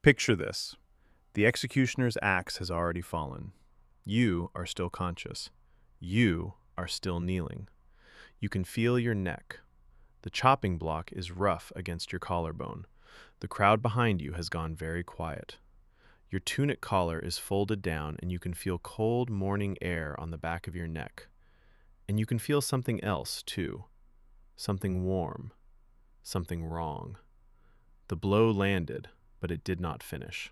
Picture this. The executioner's axe has already fallen. You are still conscious. You are still kneeling. You can feel your neck. The chopping block is rough against your collarbone. The crowd behind you has gone very quiet. Your tunic collar is folded down and you can feel cold morning air on the back of your neck. And you can feel something else, too. Something warm. Something wrong. The blow landed, but it did not finish.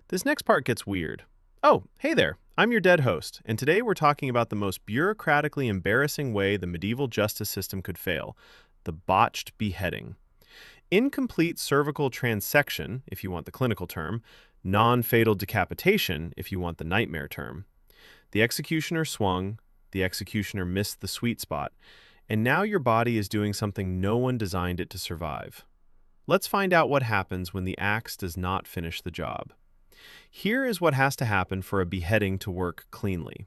This next part gets weird. Oh, hey there, I'm your dead host, and today we're talking about the most bureaucratically embarrassing way the medieval justice system could fail, the botched beheading. Incomplete cervical transection, if you want the clinical term, non-fatal decapitation, if you want the nightmare term. The executioner swung, the executioner missed the sweet spot, and now your body is doing something no one designed it to survive. Let's find out what happens when the axe does not finish the job. Here is what has to happen for a beheading to work cleanly.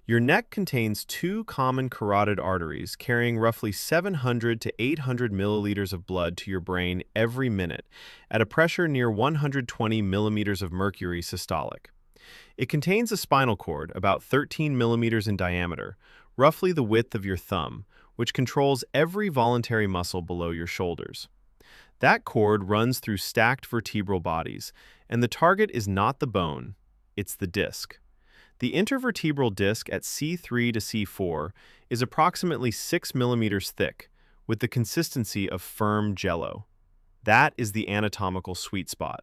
Your neck contains two common carotid arteries carrying roughly 700 to 800 milliliters of blood to your brain every minute at a pressure near 120 millimeters of mercury systolic. It contains a spinal cord about 13 millimeters in diameter, roughly the width of your thumb, which controls every voluntary muscle below your shoulders. That cord runs through stacked vertebral bodies, and the target is not the bone, it's the disc. The intervertebral disc at C3 to C4 is approximately 6 millimeters thick, with the consistency of firm jello. That is the anatomical sweet spot.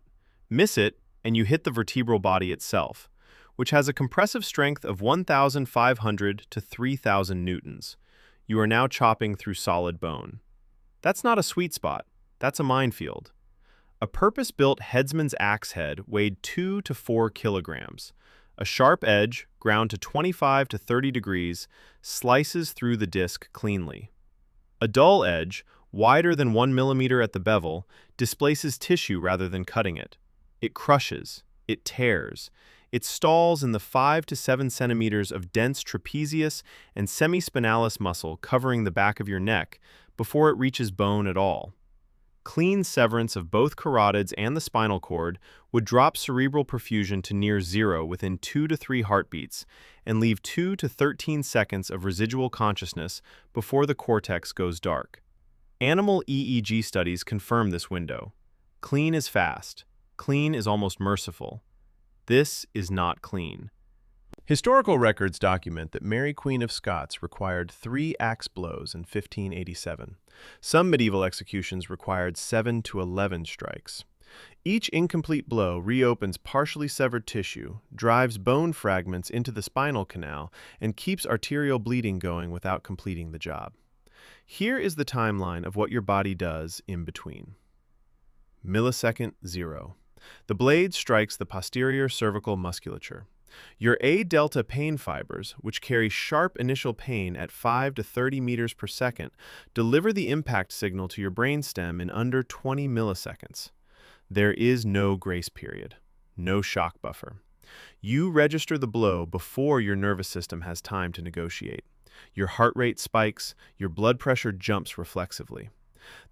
Miss it, and you hit the vertebral body itself, which has a compressive strength of 1,500 to 3,000 newtons. You are now chopping through solid bone. That's not a sweet spot. That's a minefield. A purpose-built headsman's axe head weighed 2 to 4 kilograms. A sharp edge, ground to 25 to 30 degrees, slices through the disc cleanly. A dull edge, wider than 1 millimeter at the bevel, displaces tissue rather than cutting it. It crushes. It tears. It stalls in the 5 to 7 centimeters of dense trapezius and semispinalis muscle covering the back of your neck before it reaches bone at all. Clean severance of both carotids and the spinal cord would drop cerebral perfusion to near zero within 2 to 3 heartbeats and leave 2 to 13 seconds of residual consciousness before the cortex goes dark. Animal EEG studies confirm this window. Clean is fast. Clean is almost merciful. This is not clean. Historical records document that Mary Queen of Scots required 3 axe blows in 1587. Some medieval executions required 7 to 11 strikes. Each incomplete blow reopens partially severed tissue, drives bone fragments into the spinal canal, and keeps arterial bleeding going without completing the job. Here is the timeline of what your body does in between. Millisecond 0. The blade strikes the posterior cervical musculature. Your A-delta pain fibers, which carry sharp initial pain at 5 to 30 meters per second, deliver the impact signal to your brainstem in under 20 milliseconds. There is no grace period, no shock buffer. You register the blow before your nervous system has time to negotiate. Your heart rate spikes, your blood pressure jumps reflexively.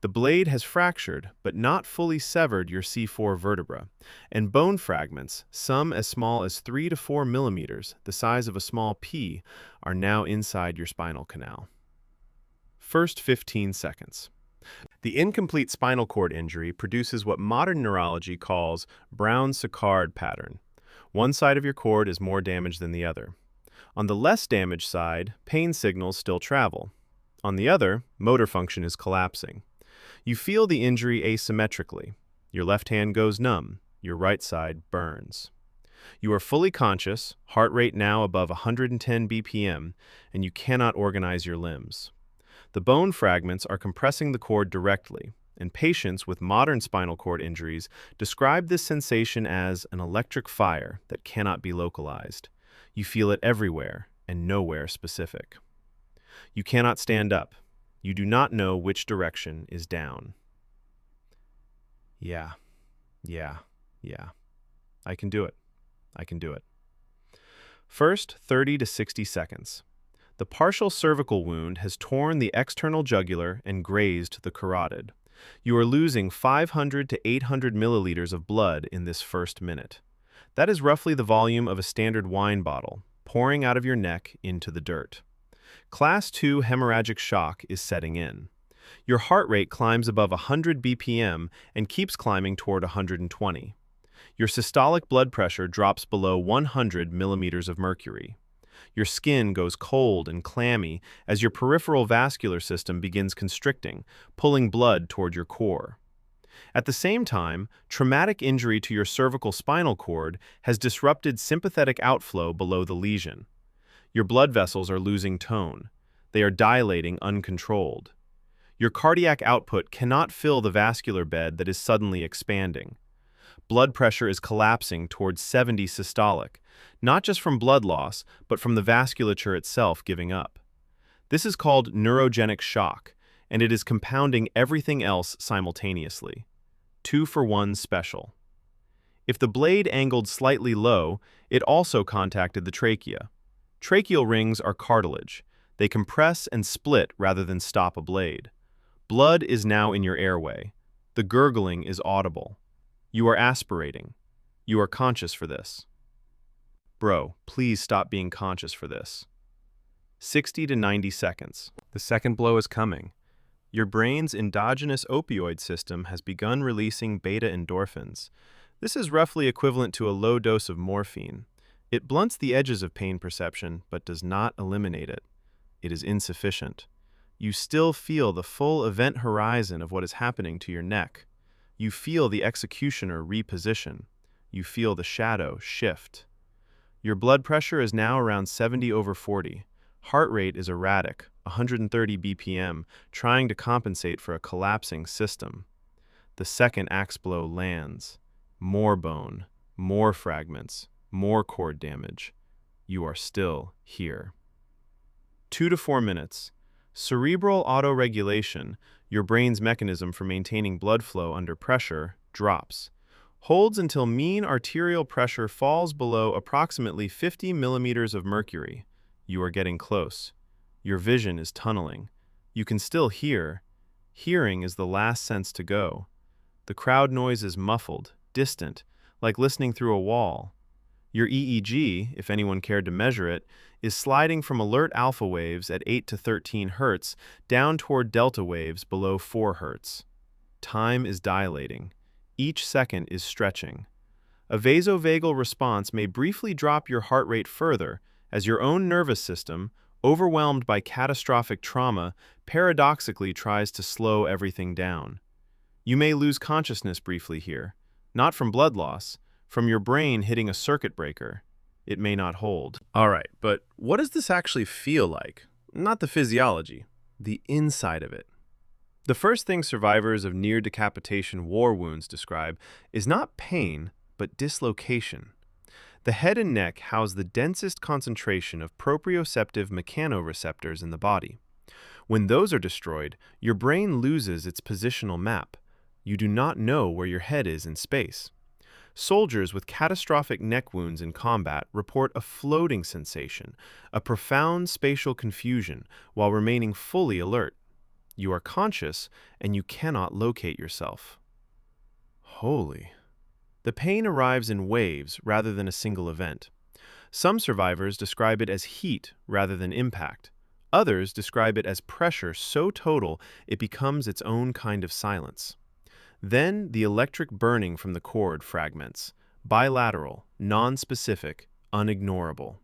The blade has fractured, but not fully severed your C4 vertebra, and bone fragments, some as small as 3 to 4 millimeters, the size of a small pea, are now inside your spinal canal. First 15 seconds. The incomplete spinal cord injury produces what modern neurology calls Brown-Séquard pattern. One side of your cord is more damaged than the other. On the less damaged side, pain signals still travel. On the other, motor function is collapsing. You feel the injury asymmetrically. Your left hand goes numb. Your right side burns. You are fully conscious, heart rate now above 110 BPM, and you cannot organize your limbs. The bone fragments are compressing the cord directly, and patients with modern spinal cord injuries describe this sensation as an electric fire that cannot be localized. You feel it everywhere and nowhere specific. You cannot stand up. You do not know which direction is down. Yeah. I can do it. I can do it. First, 30 to 60 seconds. The partial cervical wound has torn the external jugular and grazed the carotid. You are losing 500 to 800 milliliters of blood in this first minute. That is roughly the volume of a standard wine bottle, pouring out of your neck into the dirt. Class 2 hemorrhagic shock is setting in. Your heart rate climbs above 100 BPM and keeps climbing toward 120. Your systolic blood pressure drops below 100 millimeters of mercury. Your skin goes cold and clammy as your peripheral vascular system begins constricting, pulling blood toward your core. At the same time, traumatic injury to your cervical spinal cord has disrupted sympathetic outflow below the lesion. Your blood vessels are losing tone. They are dilating uncontrolled. Your cardiac output cannot fill the vascular bed that is suddenly expanding. Blood pressure is collapsing towards 70 systolic, not just from blood loss, but from the vasculature itself giving up. This is called neurogenic shock, and it is compounding everything else simultaneously. 2-for-1 special. If the blade angled slightly low, it also contacted the trachea. Tracheal rings are cartilage. They compress and split rather than stop a blade. Blood is now in your airway. The gurgling is audible. You are aspirating. You are conscious for this. Bro, please stop being conscious for this. 60 to 90 seconds. The second blow is coming. Your brain's endogenous opioid system has begun releasing beta endorphins. This is roughly equivalent to a low dose of morphine. It blunts the edges of pain perception, but does not eliminate it. It is insufficient. You still feel the full event horizon of what is happening to your neck. You feel the executioner reposition. You feel the shadow shift. Your blood pressure is now around 70/40. Heart rate is erratic, 130 BPM, trying to compensate for a collapsing system. The second axe blow lands. More bone, more fragments, more cord damage. You are still here. 2 to 4 minutes. Cerebral autoregulation, your brain's mechanism for maintaining blood flow under pressure, drops. Holds until mean arterial pressure falls below approximately 50 millimeters of mercury. You are getting close. Your vision is tunneling. You can still hear. Hearing is the last sense to go. The crowd noise is muffled, distant, like listening through a wall. Your EEG, if anyone cared to measure it, is sliding from alert alpha waves at 8 to 13 Hz down toward delta waves below 4 Hz. Time is dilating. Each second is stretching. A vasovagal response may briefly drop your heart rate further as your own nervous system, overwhelmed by catastrophic trauma, paradoxically tries to slow everything down. You may lose consciousness briefly here, not from blood loss, from your brain hitting a circuit breaker. It may not hold. All right, but what does this actually feel like? Not the physiology, the inside of it. The first thing survivors of near decapitation war wounds describe is not pain, but dislocation. The head and neck house the densest concentration of proprioceptive mechanoreceptors in the body. When those are destroyed, your brain loses its positional map. You do not know where your head is in space. Soldiers with catastrophic neck wounds in combat report a floating sensation, a profound spatial confusion, while remaining fully alert. You are conscious, and you cannot locate yourself. Holy. The pain arrives in waves rather than a single event. Some survivors describe it as heat rather than impact. Others describe it as pressure so total it becomes its own kind of silence. Then the electric burning from the cord fragments, bilateral, non-specific, unignorable.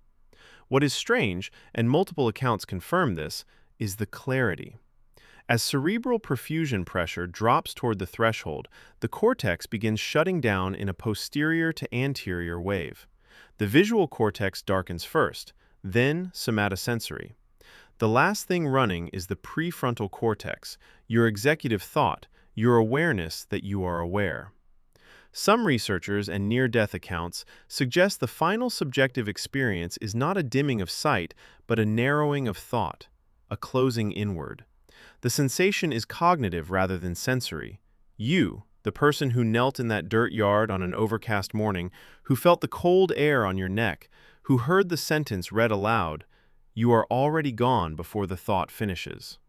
What is strange, and multiple accounts confirm this, is the clarity. As cerebral perfusion pressure drops toward the threshold, the cortex begins shutting down in a posterior to anterior wave. The visual cortex darkens first, then somatosensory. The last thing running is the prefrontal cortex, your executive thought, your awareness that you are aware. Some researchers and near-death accounts suggest the final subjective experience is not a dimming of sight, but a narrowing of thought, a closing inward. The sensation is cognitive rather than sensory. You, the person who knelt in that dirt yard on an overcast morning, who felt the cold air on your neck, who heard the sentence read aloud, you are already gone before the thought finishes.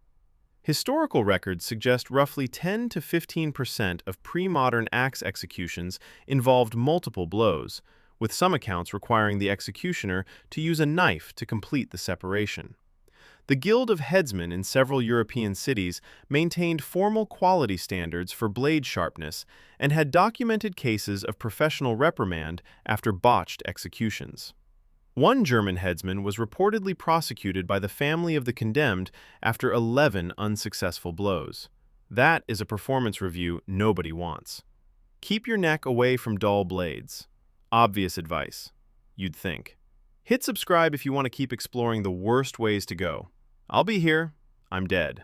Historical records suggest roughly 10 to 15% of pre-modern axe executions involved multiple blows, with some accounts requiring the executioner to use a knife to complete the separation. The Guild of Headsmen in several European cities maintained formal quality standards for blade sharpness and had documented cases of professional reprimand after botched executions. One German headsman was reportedly prosecuted by the family of the condemned after 11 unsuccessful blows. That is a performance review nobody wants. Keep your neck away from dull blades. Obvious advice, you'd think. Hit subscribe if you want to keep exploring the worst ways to go. I'll be here. I'm dead.